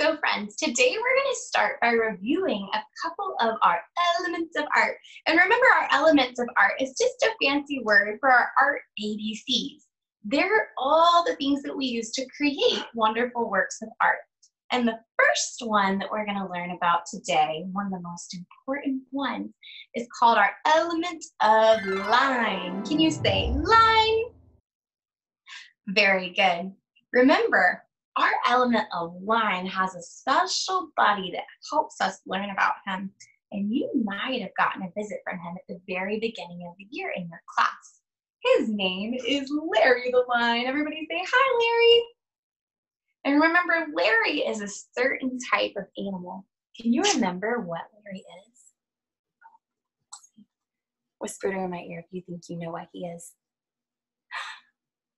So friends, today we're going to start by reviewing a couple of our elements of art. And remember, our elements of art is just a fancy word for our art ABCs. They're all the things that we use to create wonderful works of art. And the first one that we're going to learn about today, one of the most important ones, is called our element of line. Can you say line? Very good. Remember, our element of line has a special buddy that helps us learn about him. And you might have gotten a visit from him at the very beginning of the year in your class. His name is Larry the Line. Everybody say, hi, Larry. And remember, Larry is a certain type of animal. Can you remember what Larry is? Whisper it in my ear if you think you know what he is.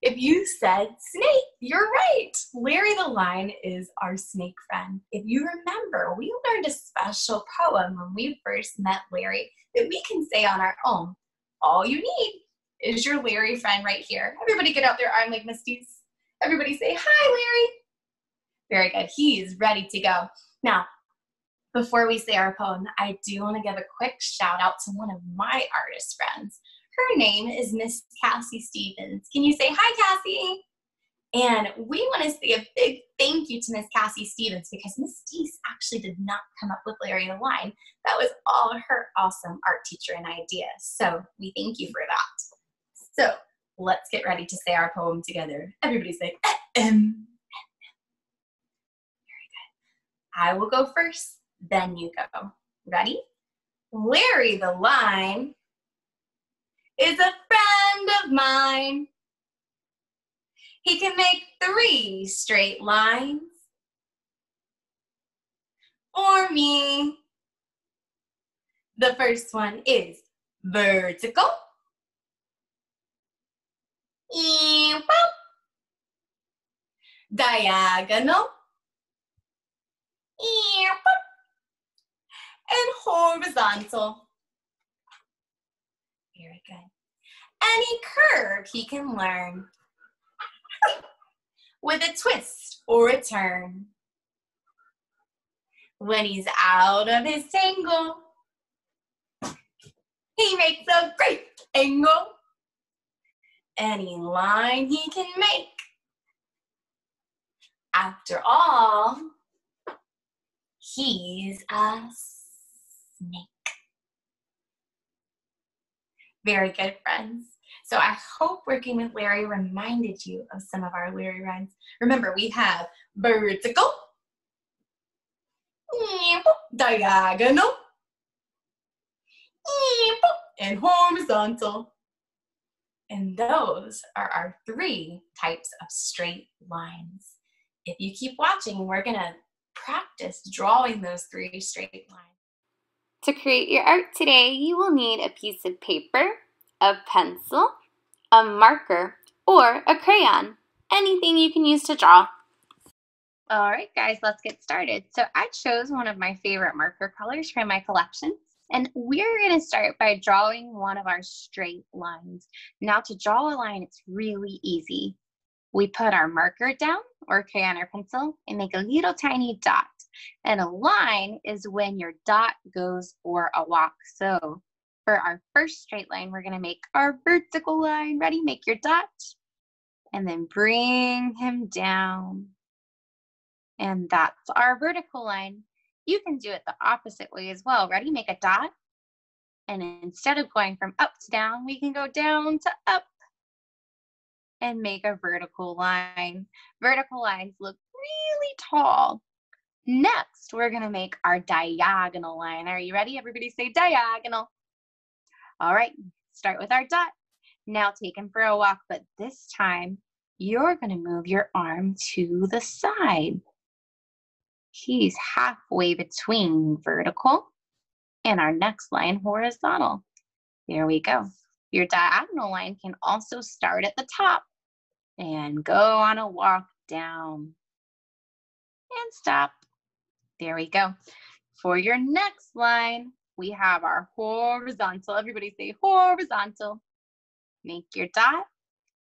If you said snake, you're right. Larry the Line is our snake friend. If you remember, we learned a special poem when we first met Larry that we can say on our own. All you need is your Larry friend right here. Everybody get out their arm like Misty's. Everybody say, hi, Larry. Very good. He is ready to go. Now, before we say our poem, I do want to give a quick shout out to one of my artist friends. Her name is Miss Cassie Stevens. Can you say hi, Cassie? And we want to say a big thank you to Miss Cassie Stevens because Miss Deese actually did not come up with Larry the Line. That was all her awesome art teacher and ideas. So we thank you for that. So let's get ready to say our poem together. Everybody say, ahem. Very good. I will go first, then you go. Ready? Larry the Line is a friend of mine. He can make 3 straight lines for me. The first one is vertical. Diagonal. And horizontal. Very good. Any curve he can learn with a twist or a turn. When he's out of his tangle, he makes a great angle. Any line he can make. After all, he's a snake. Very good, friends. So I hope working with Larry reminded you of some of our Larry rhymes. Remember, we have vertical, diagonal, and horizontal. And those are our 3 types of straight lines. If you keep watching, we're going to practice drawing those 3 straight lines. To create your art today, you will need a piece of paper, a pencil, a marker, or a crayon. Anything you can use to draw. All right, guys, let's get started. So I chose one of my favorite marker colors from my collection, and we're going to start by drawing one of our straight lines. Now, to draw a line, it's really easy. We put our marker down, or crayon or pencil, and make a little tiny dot. And a line is when your dot goes for a walk. So for our first straight line, we're going to make our vertical line. Ready? Make your dot. And then bring him down. And that's our vertical line. You can do it the opposite way as well. Ready? Make a dot. And instead of going from up to down, we can go down to up and make a vertical line. Vertical lines look really tall. Next, we're going to make our diagonal line. Are you ready? Everybody say diagonal. All right, start with our dot. Now take him for a walk, but this time you're going to move your arm to the side. He's halfway between vertical and our next line, horizontal. There we go. Your diagonal line can also start at the top and go on a walk down and stop. There we go. For your next line, we have our horizontal. Everybody say horizontal. Make your dot.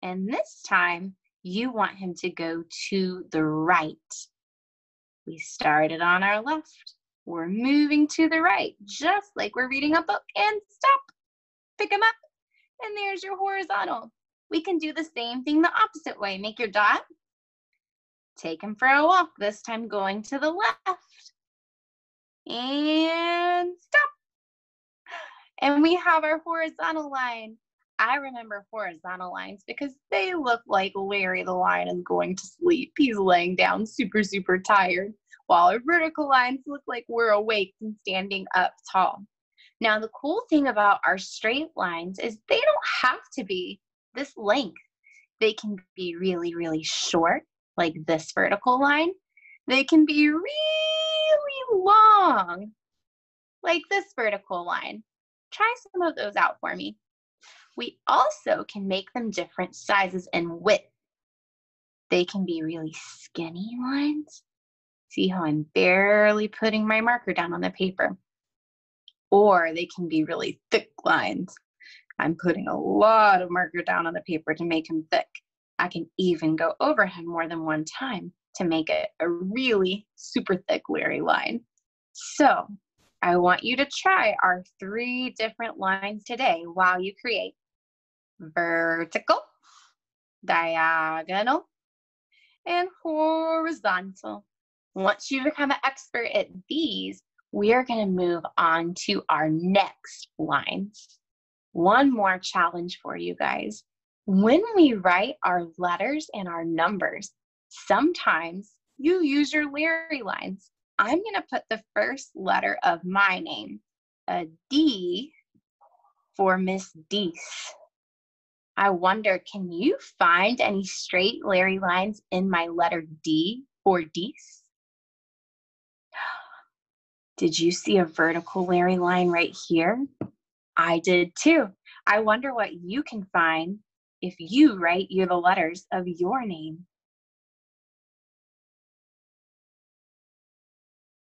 And this time, you want him to go to the right. We started on our left. We're moving to the right, just like we're reading a book, and stop. Pick them up, and there's your horizontal. We can do the same thing the opposite way. Make your dot. Take them for a walk, this time going to the left. And stop. And we have our horizontal line. I remember horizontal lines because they look like Larry the lion is going to sleep. He's laying down super, super tired, while our vertical lines look like we're awake and standing up tall. Now, the cool thing about our straight lines is they don't have to be this length. They can be really, really short, like this vertical line. They can be really long, like this vertical line. Try some of those out for me. We also can make them different sizes and width. They can be really skinny lines. See how I'm barely putting my marker down on the paper? Or they can be really thick lines. I'm putting a lot of marker down on the paper to make them thick. I can even go overhead more than one time to make it a really super thick Larry line. So I want you to try our 3 different lines today while you create vertical, diagonal, and horizontal. Once you become an expert at these, we are going to move on to our next lines. One more challenge for you guys. When we write our letters and our numbers, sometimes you use your Larry lines. I'm going to put the first letter of my name, a D, for Miss Deese. I wonder, can you find any straight Larry lines in my letter D for Deese? Did you see a vertical Larry line right here? I did too. I wonder what you can find if you write the letters of your name